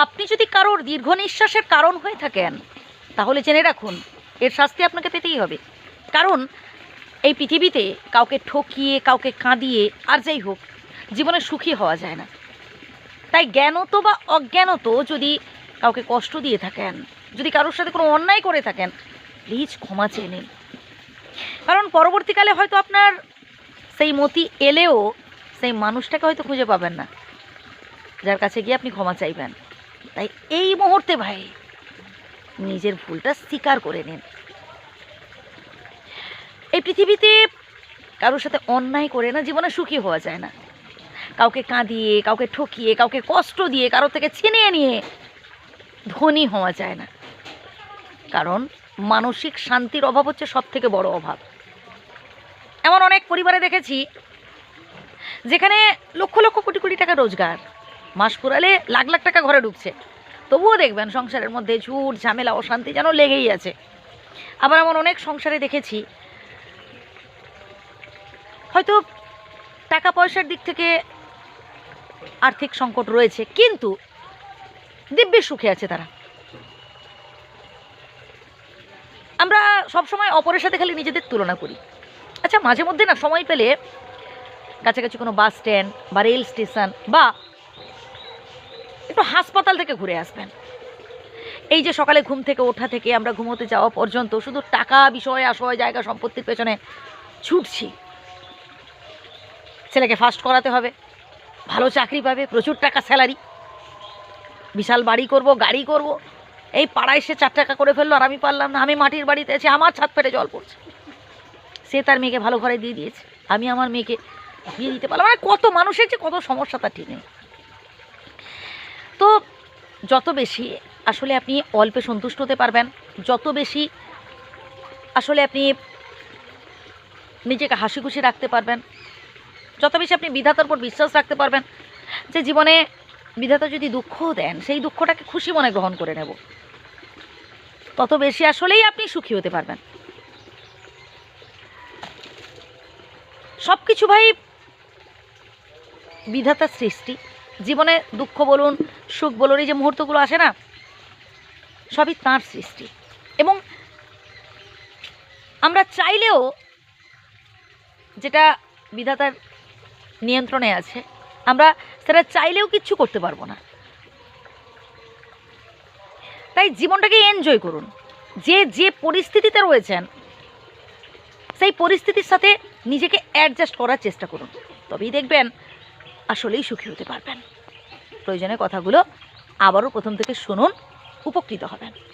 আপনি যদি কারোর দীর্ঘ নিঃশ্বাসের কারণ হয়ে থাকেন, তাহলে জেনে রাখুন এর শাস্তি আপনাকে পেতেই হবে। কারণ এই পৃথিবীতে কাউকে ঠকিয়ে, কাউকে কাঁদিয়ে, আর যাই হোক, জীবনে সুখী হওয়া যায় না। তাই জ্ঞানত বা অজ্ঞানত যদি কাউকে কষ্ট দিয়ে থাকেন, যদি কারোর সাথে কোনো অন্যায় করে থাকেন, প্লিজ ক্ষমা চেয়ে নিন। কারণ পরবর্তীকালে হয়তো আপনার সেই মতি এলেও সেই মানুষটাকে হয়তো খুঁজে পাবেন না, যার কাছে গিয়ে আপনি ক্ষমা চাইবেন। তাই এই মুহূর্তে ভাই নিজের ভুলটা স্বীকার করে নিন। এই পৃথিবীতে কারোর সাথে অন্যায় করে না জীবনে সুখী হওয়া যায় না। কাউকে কাঁদিয়ে, কাউকে ঠকিয়ে, কাউকে কষ্ট দিয়ে, কারোর থেকে ছিনিয়ে নিয়ে ধনী হওয়া যায় না। কারণ মানসিক শান্তির অভাব হচ্ছে সবথেকে বড় অভাব। এমন অনেক পরিবারে দেখেছি যেখানে লক্ষ লক্ষ কোটি কোটি টাকা রোজগার, মাস পুরালে লাখ লাখ টাকা ঘরে ঢুকছে, তবুও দেখবেন সংসারের মধ্যে ঝুট ঝামেলা অশান্তি যেন লেগেই আছে। আবার এমন অনেক সংসারে দেখেছি হয়তো টাকা পয়সার দিক থেকে আর্থিক সংকট রয়েছে, কিন্তু দিব্যি সুখে আছে তারা। আমরা সবসময় অপরের সাথে খালি নিজেদের তুলনা করি। আচ্ছা, মাঝে মধ্যে না সময় পেলে কাছাকাছি কোনো বাস স্ট্যান্ড বা রেল স্টেশন বা একটু হাসপাতাল থেকে ঘুরে আসবেন। এই যে সকালে ঘুম থেকে ওঠা থেকে আমরা ঘুমোতে যাওয়া পর্যন্ত শুধু টাকা, বিষয়, আশয়, জায়গা, সম্পত্তির পেছনে ছুটছি। ছেলেকে ফার্স্ট করাতে হবে, ভালো চাকরি পাবে, প্রচুর টাকা স্যালারি, বিশাল বাড়ি করব, গাড়ি করব। এই পাড়ায় সে 4 টাকা করে ফেললো আর আমি পারলাম না, আমি মাটির বাড়িতে আছি, আমার ছাদ ফেটে জল পড়ছে। সে তার মেয়েকে ভালো ঘরে দিয়ে দিয়েছে, আমি আমার মেয়েকে বিয়ে দিতে পারলাম। মানে কত মানুষের যে কত সমস্যা তার ঠিক নেই। তো যত বেশি আসলে আপনি অল্পে সন্তুষ্ট হতে পারবেন, যত বেশি আসলে আপনি নিজেকে হাসি খুশি রাখতে পারবেন, যত বেশি আপনি বিধাতার উপর বিশ্বাস রাখতে পারবেন যে জীবনে বিধাতা যদি দুঃখও দেন সেই দুঃখটাকে খুশি মনে গ্রহণ করে নেব, তত বেশি আসলেই আপনি সুখী হতে পারবেন। সব কিছু ভাই বিধাতার সৃষ্টি। জীবনে দুঃখ বলুন, সুখ বলুন, এই যে মুহূর্তগুলো আসে না, সবই তাঁর সৃষ্টি। এবং আমরা চাইলেও, যেটা বিধাতার নিয়ন্ত্রণে আছে, আমরা সেটা চাইলেও কিচ্ছু করতে পারবো না। তাই জীবনটাকে এনজয় করুন। যে যে পরিস্থিতিতে রয়েছেন সেই পরিস্থিতির সাথে নিজেকে অ্যাডজাস্ট করার চেষ্টা করুন, তবেই দেখবেন আসলেই সুখী হতে পারবেন। প্রয়োজনে কথাগুলো আবারও প্রথম থেকে শুনুন, উপকৃত হবেন।